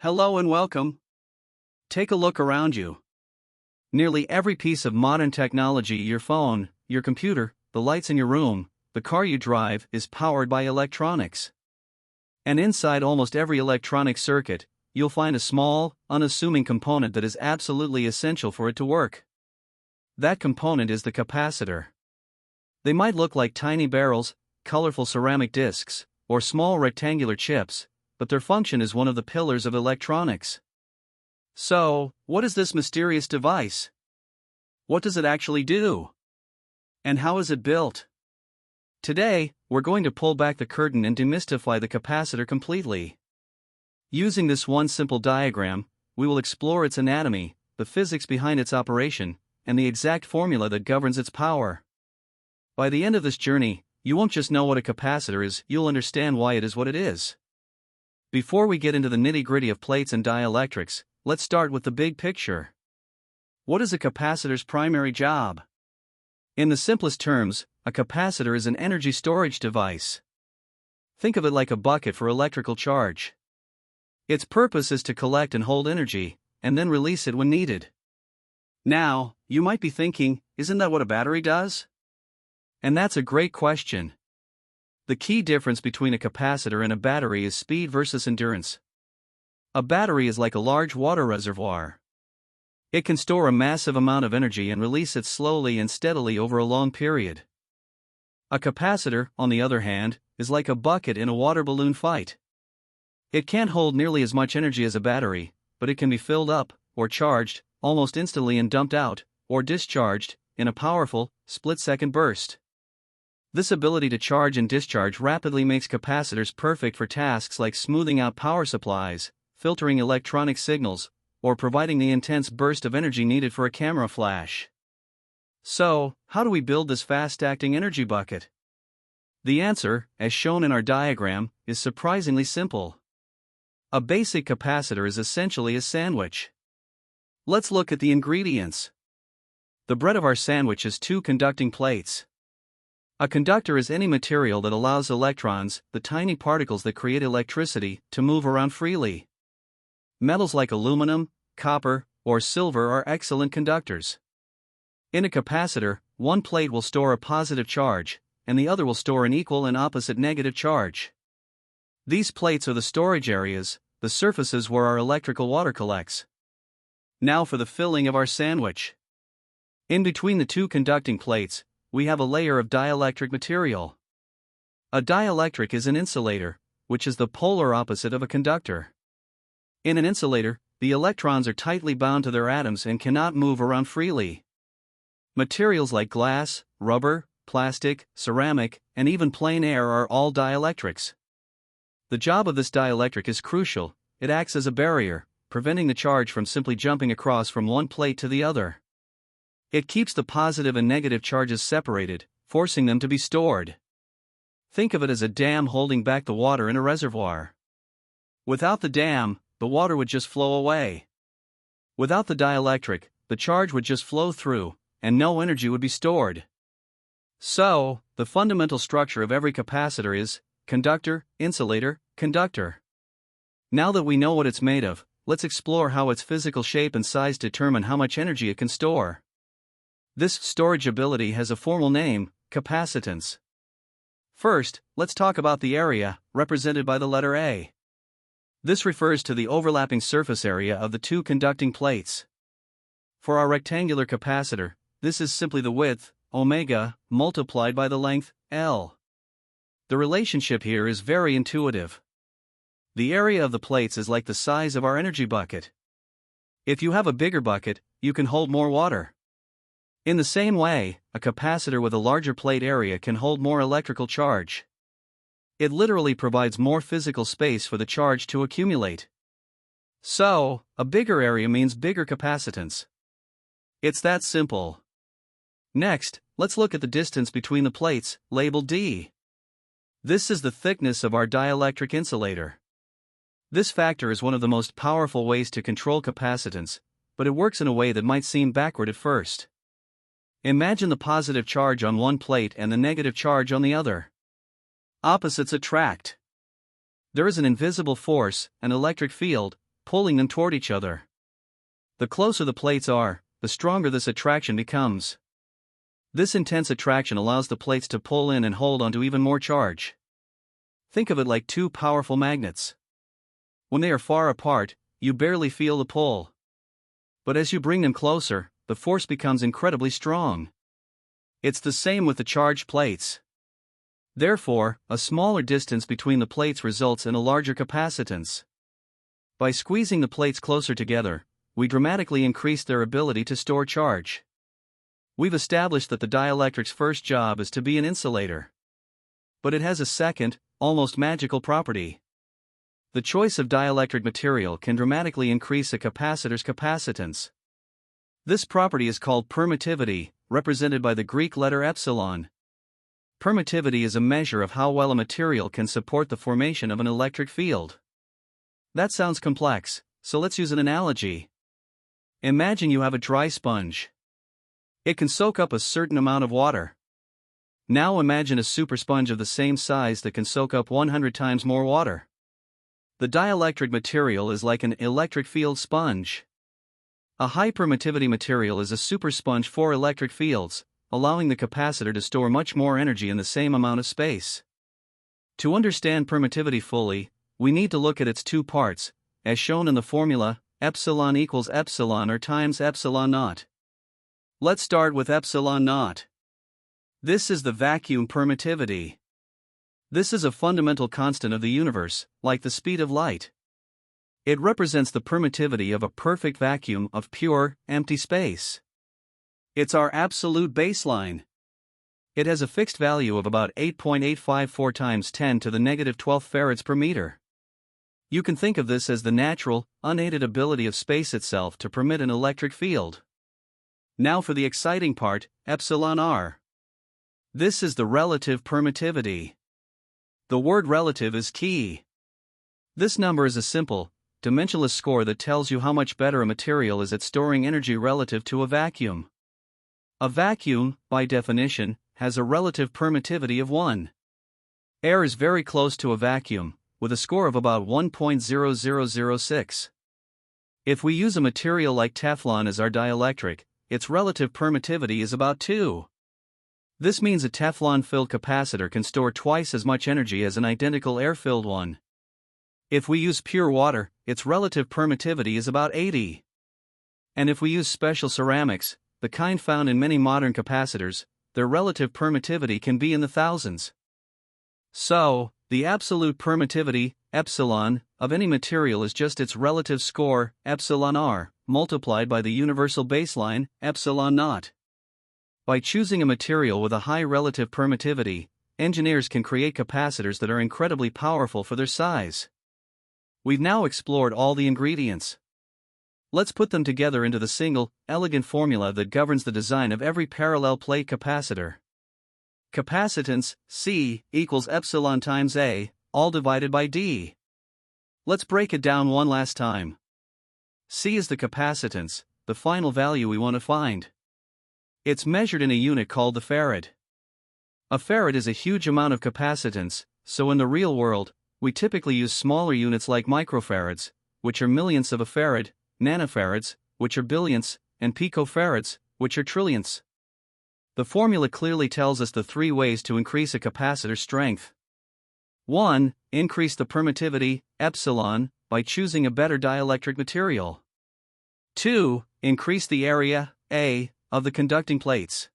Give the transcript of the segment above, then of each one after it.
Hello and welcome. Take a look around you. Nearly every piece of modern technology, your phone, your computer, the lights in your room, the car you drive, is powered by electronics. And inside almost every electronic circuit, you'll find a small, unassuming component that is absolutely essential for it to work. That component is the capacitor. They might look like tiny barrels, colorful ceramic discs, or small rectangular chips, but their function is one of the pillars of electronics. So, what is this mysterious device? What does it actually do? And how is it built? Today, we're going to pull back the curtain and demystify the capacitor completely. Using this one simple diagram, we will explore its anatomy, the physics behind its operation, and the exact formula that governs its power. By the end of this journey, you won't just know what a capacitor is, you'll understand why it is what it is. Before we get into the nitty-gritty of plates and dielectrics, let's start with the big picture. What is a capacitor's primary job? In the simplest terms, a capacitor is an energy storage device. Think of it like a bucket for electrical charge. Its purpose is to collect and hold energy, and then release it when needed. Now, you might be thinking, isn't that what a battery does? And that's a great question. The key difference between a capacitor and a battery is speed versus endurance. A battery is like a large water reservoir. It can store a massive amount of energy and release it slowly and steadily over a long period. A capacitor, on the other hand, is like a bucket in a water balloon fight. It can't hold nearly as much energy as a battery, but it can be filled up, or charged, almost instantly and dumped out, or discharged, in a powerful, split-second burst. This ability to charge and discharge rapidly makes capacitors perfect for tasks like smoothing out power supplies, filtering electronic signals, or providing the intense burst of energy needed for a camera flash. So, how do we build this fast-acting energy bucket? The answer, as shown in our diagram, is surprisingly simple. A basic capacitor is essentially a sandwich. Let's look at the ingredients. The bread of our sandwich is two conducting plates. A conductor is any material that allows electrons, the tiny particles that create electricity, to move around freely. Metals like aluminum, copper, or silver are excellent conductors. In a capacitor, one plate will store a positive charge, and the other will store an equal and opposite negative charge. These plates are the storage areas, the surfaces where our electrical water collects. Now for the filling of our sandwich. In between the two conducting plates, we have a layer of dielectric material. A dielectric is an insulator, which is the polar opposite of a conductor. In an insulator, the electrons are tightly bound to their atoms and cannot move around freely. Materials like glass, rubber, plastic, ceramic, and even plain air are all dielectrics. The job of this dielectric is crucial. It acts as a barrier, preventing the charge from simply jumping across from one plate to the other. It keeps the positive and negative charges separated, forcing them to be stored. Think of it as a dam holding back the water in a reservoir. Without the dam, the water would just flow away. Without the dielectric, the charge would just flow through, and no energy would be stored. So, the fundamental structure of every capacitor is conductor, insulator, conductor. Now that we know what it's made of, let's explore how its physical shape and size determine how much energy it can store. This storage ability has a formal name, capacitance. First, let's talk about the area, represented by the letter A. This refers to the overlapping surface area of the two conducting plates. For our rectangular capacitor, this is simply the width, omega, multiplied by the length, L. The relationship here is very intuitive. The area of the plates is like the size of our energy bucket. If you have a bigger bucket, you can hold more water. In the same way, a capacitor with a larger plate area can hold more electrical charge. It literally provides more physical space for the charge to accumulate. So, a bigger area means bigger capacitance. It's that simple. Next, let's look at the distance between the plates, labeled D. This is the thickness of our dielectric insulator. This factor is one of the most powerful ways to control capacitance, but it works in a way that might seem backward at first. Imagine the positive charge on one plate and the negative charge on the other. Opposites attract. There is an invisible force, an electric field, pulling them toward each other. The closer the plates are, the stronger this attraction becomes. This intense attraction allows the plates to pull in and hold onto even more charge. Think of it like two powerful magnets. When they are far apart, you barely feel the pull. But as you bring them closer, the force becomes incredibly strong. It's the same with the charged plates. Therefore, a smaller distance between the plates results in a larger capacitance. By squeezing the plates closer together, we dramatically increase their ability to store charge. We've established that the dielectric's first job is to be an insulator. But it has a second, almost magical property. The choice of dielectric material can dramatically increase a capacitor's capacitance. This property is called permittivity, represented by the Greek letter epsilon. Permittivity is a measure of how well a material can support the formation of an electric field. That sounds complex, so let's use an analogy. Imagine you have a dry sponge. It can soak up a certain amount of water. Now imagine a super sponge of the same size that can soak up 100 times more water. The dielectric material is like an electric field sponge. A high permittivity material is a super sponge for electric fields, allowing the capacitor to store much more energy in the same amount of space. To understand permittivity fully, we need to look at its two parts, as shown in the formula, epsilon equals epsilon or times epsilon naught. Let's start with epsilon naught. This is the vacuum permittivity. This is a fundamental constant of the universe, like the speed of light. It represents the permittivity of a perfect vacuum of pure, empty space. It's our absolute baseline. It has a fixed value of about 8.854 times 10 to the negative 12 farads per meter. You can think of this as the natural, unaided ability of space itself to permit an electric field. Now for the exciting part, epsilon r. This is the relative permittivity. The word relative is key. This number is a simple, dimensionless score that tells you how much better a material is at storing energy relative to a vacuum. A vacuum, by definition, has a relative permittivity of 1. Air is very close to a vacuum, with a score of about 1.0006. If we use a material like Teflon as our dielectric, its relative permittivity is about 2. This means a Teflon-filled capacitor can store twice as much energy as an identical air-filled one. If we use pure water, its relative permittivity is about 80. And if we use special ceramics, the kind found in many modern capacitors, their relative permittivity can be in the thousands. So, the absolute permittivity, epsilon, of any material is just its relative score, epsilon r, multiplied by the universal baseline, epsilon naught. By choosing a material with a high relative permittivity, engineers can create capacitors that are incredibly powerful for their size. We've now explored all the ingredients. Let's put them together into the single, elegant formula that governs the design of every parallel plate capacitor. Capacitance, C, equals epsilon times A, all divided by D. Let's break it down one last time. C is the capacitance, the final value we want to find. It's measured in a unit called the farad. A farad is a huge amount of capacitance, so in the real world, we typically use smaller units like microfarads, which are millionths of a farad, nanofarads, which are billionths, and picofarads, which are trillionths. The formula clearly tells us the 3 ways to increase a capacitor's strength. 1. Increase the permittivity, epsilon, by choosing a better dielectric material. 2. Increase the area, A, of the conducting plates.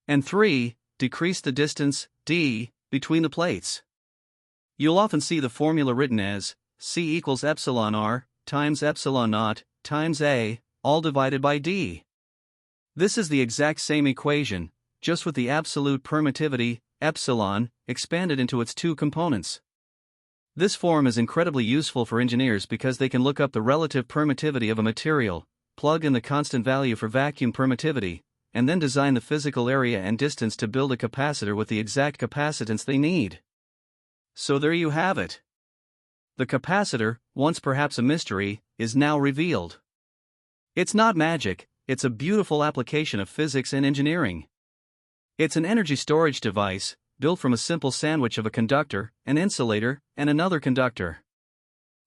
And 3. Decrease the distance, D, between the plates. You'll often see the formula written as C equals epsilon r, times epsilon naught, times A, all divided by D. This is the exact same equation, just with the absolute permittivity, epsilon, expanded into its 2 components. This form is incredibly useful for engineers because they can look up the relative permittivity of a material, plug in the constant value for vacuum permittivity, and then design the physical area and distance to build a capacitor with the exact capacitance they need. So there you have it. The capacitor, once perhaps a mystery, is now revealed. It's not magic, it's a beautiful application of physics and engineering. It's an energy storage device, built from a simple sandwich of a conductor, an insulator, and another conductor.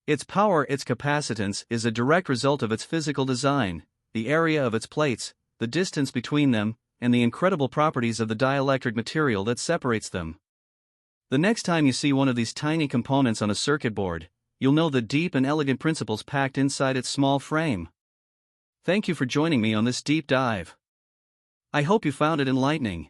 Its power, its capacitance, is a direct result of its physical design, the area of its plates, the distance between them, and the incredible properties of the dielectric material that separates them. The next time you see one of these tiny components on a circuit board, you'll know the deep and elegant principles packed inside its small frame. Thank you for joining me on this deep dive. I hope you found it enlightening.